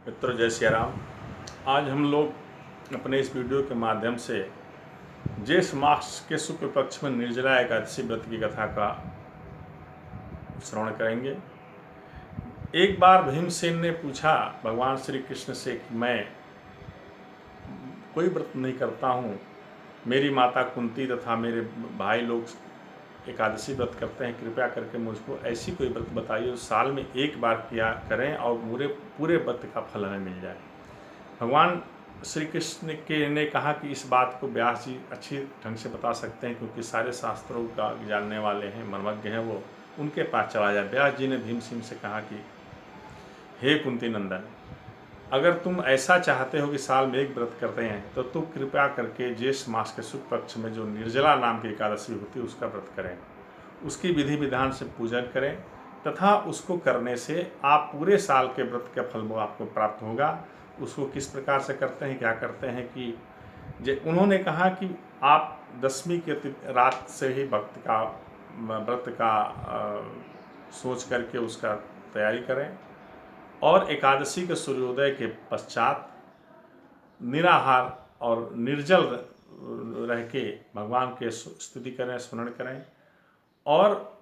मित्रों, जय सिया राम। आज हम लोग अपने इस वीडियो के माध्यम से ज्येष्ठ मास के शुक्ल पक्ष में निर्जला एकादशी व्रत की कथा का श्रवण करेंगे। एक बार भीमसेन ने पूछा भगवान श्री कृष्ण से कि मैं कोई व्रत नहीं करता हूँ, मेरी माता कुंती तथा मेरे भाई लोग एकादशी व्रत करते हैं, कृपया करके मुझको ऐसी कोई व्रत बताइए जो साल में एक बार किया करें और पूरे पूरे व्रत का फल हमें मिल जाए। भगवान श्री कृष्ण ने कहा कि इस बात को व्यास जी अच्छी ढंग से बता सकते हैं, क्योंकि सारे शास्त्रों का जानने वाले हैं, मर्मज्ञ हैं, वो उनके पास चला जाए। व्यास जी ने भीमसेन से कहा कि हे कुंती नंदन, अगर तुम ऐसा चाहते हो कि साल में एक व्रत करते हैं तो तुम कृपया करके ज्येष्ठ मास के शुक्ल पक्ष में जो निर्जला नाम की एकादशी होती है उसका व्रत करें, उसकी विधि विधान से पूजन करें तथा उसको करने से आप पूरे साल के व्रत का फल वो आपको प्राप्त होगा। उसको किस प्रकार से करते हैं, क्या करते हैं कि उन्होंने कहा कि आप दसवीं के रात से ही व्रत का सोच करके उसका तैयारी करें और एकादशी के सूर्योदय के पश्चात निराहार और निर्जल रह के भगवान के स्तुति करें, स्मरण करें और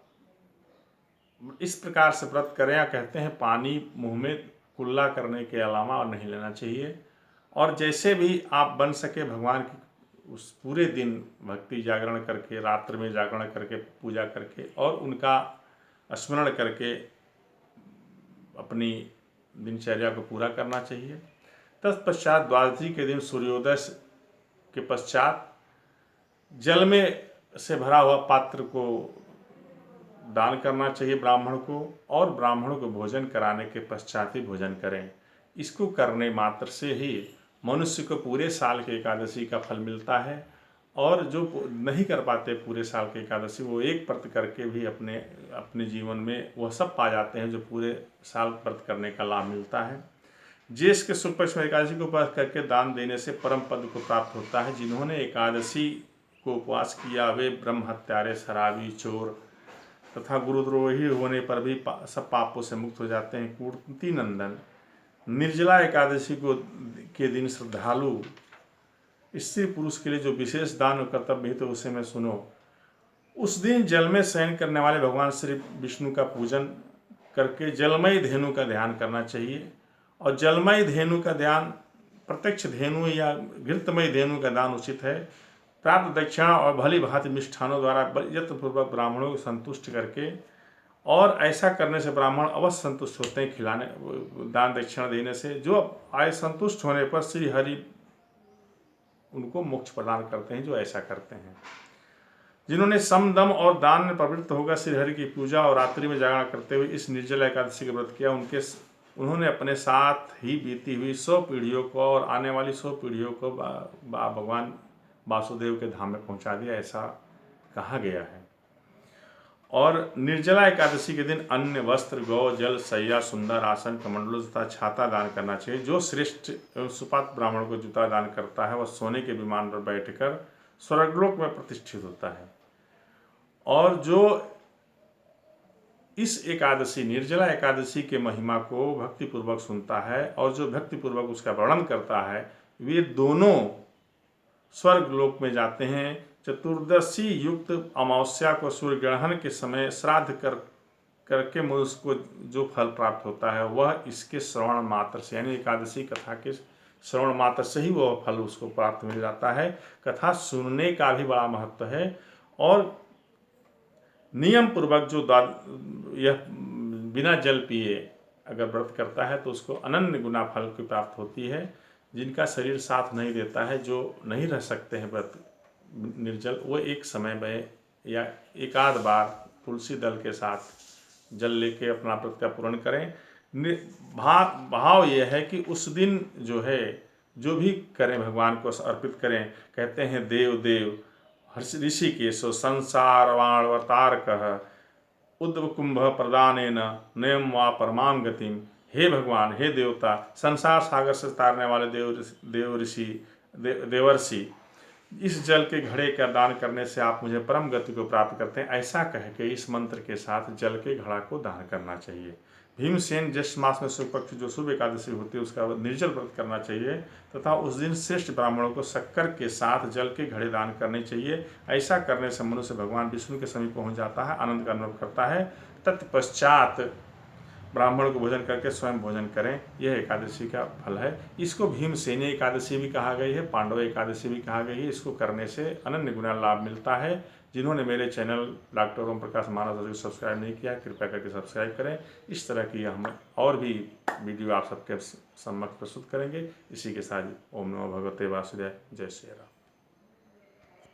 इस प्रकार से व्रत करें। या कहते हैं पानी मुंह में कुल्ला करने के अलावा और नहीं लेना चाहिए। और जैसे भी आप बन सके भगवान की उस पूरे दिन भक्ति जागरण करके, रात्रि में जागरण करके, पूजा करके और उनका स्मरण करके अपनी दिनचर्या को पूरा करना चाहिए। तत्पश्चात द्वादशी के दिन सूर्योदय के पश्चात जल में से भरा हुआ पात्र को दान करना चाहिए ब्राह्मण को, और ब्राह्मण को भोजन कराने के पश्चात ही भोजन करें। इसको करने मात्र से ही मनुष्य को पूरे साल के एकादशी का फल मिलता है। और जो नहीं कर पाते पूरे साल के एकादशी, वो एक व्रत करके भी अपने जीवन में वह सब पा जाते हैं जो पूरे साल व्रत करने का लाभ मिलता है। ज्येष्ठ के शुक्ल पक्ष में एकादशी को उपवास करके दान देने से परम पद को प्राप्त होता है। जिन्होंने एकादशी को उपवास किया वे ब्रह्म हत्यारे, शराबी, चोर तथा गुरुद्रोही होने पर भी सब पापों से मुक्त हो जाते हैं। कुंती नंदन, निर्जला एकादशी के दिन श्रद्धालु स्त्री पुरुष के लिए जो विशेष दान और कर्तव्य है तो उसे मैं सुनो। उस दिन जल में शयन करने वाले भगवान श्री विष्णु का पूजन करके जलमयी धेनु का ध्यान करना चाहिए। और जलमयी धेनु का ध्यान, प्रत्यक्ष धेनु या घृतमयी धेनु का दान उचित है। प्राप्त दक्षिणा और भली भांति मिष्ठानों द्वारा यत्नपूर्वक ब्राह्मणों को संतुष्ट करके, और ऐसा करने से ब्राह्मण अवश्य संतुष्ट होते हैं खिलाने दान दक्षिणा देने से। जो आय संतुष्ट होने पर श्री हरि उनको मोक्ष प्रदान करते हैं जो ऐसा करते हैं। जिन्होंने सम, दम और दान में प्रवृत्त होकर श्री हरि की पूजा और रात्रि में जागरण करते हुए इस निर्जला एकादशी का व्रत किया, उन्होंने अपने साथ ही बीती हुई 100 पीढ़ियों को और आने वाली 100 पीढ़ियों को भगवान वासुदेव के धाम में पहुंचा दिया, ऐसा कहा गया है। और निर्जला एकादशी के दिन अन्न, वस्त्र, गौ, जल, शैया, सुंदर आसन, कमंडलू तथा छाता दान करना चाहिए। जो श्रेष्ठ एवं सुपात्र ब्राह्मण को जूता दान करता है वह सोने के विमान पर बैठकर स्वर्गलोक में प्रतिष्ठित होता है। और जो इस एकादशी, निर्जला एकादशी के महिमा को भक्तिपूर्वक सुनता है और जो भक्तिपूर्वक उसका वर्णन करता है, वे दोनों स्वर्ग लोक में जाते हैं। चतुर्दशी युक्त अमावस्या को सूर्य ग्रहण के समय श्राद्ध करके मनुष्य को जो फल प्राप्त होता है वह इसके श्रवण मात्र से, यानी एकादशी कथा के श्रवण मात्र से ही वह फल उसको प्राप्त मिल जाता है। कथा सुनने का भी बड़ा महत्व है। और नियम पूर्वक जो यह बिना जल पिए अगर व्रत करता है तो उसको अनन्य गुना फल की प्राप्त होती है। जिनका शरीर साथ नहीं देता है, जो नहीं रह सकते हैं व्रत निर्जल, वो एक समय में या एकाध बार तुलसी दल के साथ जल लेके अपना व्रत का पूर्ण करें। भाव ये है कि उस दिन जो है जो भी करें भगवान को अर्पित करें। कहते हैं देव देव ऋषिकेशो संसारवाणवतारकः उद्व कुंभ प्रदानेन नयम वा परमाम गतिम। हे भगवान, हे देवता, संसार सागर से तारने वाले देवर्षि, इस जल के घड़े का दान करने से आप मुझे परम गति को प्राप्त करते हैं। ऐसा कह के इस मंत्र के साथ जल के घड़ा को दान करना चाहिए। भीमसेन ज्येष्ठ मास में शुक्ल पक्ष जो शुभ एकादशी होती है उसका निर्जल व्रत करना चाहिए तथा उस दिन श्रेष्ठ ब्राह्मणों को शक्कर के साथ जल के घड़े दान करने चाहिए। ऐसा करने से मनुष्य भगवान विष्णु के समीप पहुंच जाता है, आनंद का अनुभव करता है। तत्पश्चात ब्राह्मण को भोजन करके स्वयं भोजन करें, यह एकादशी का फल है। इसको भीमसेनी एकादशी भी कहा गई है, पांडव एकादशी भी कहा गई है। इसको करने से अनन्य गुना लाभ मिलता है। जिन्होंने मेरे चैनल डॉक्टर ओम प्रकाश मानव को सब्सक्राइब नहीं किया, कृपया करके सब्सक्राइब करें। इस तरह की हम और भी वीडियो आप सबके सम्मुख प्रस्तुत करेंगे। इसी के साथ ओम नमो भगवते वासुदेव, जय श्री राम।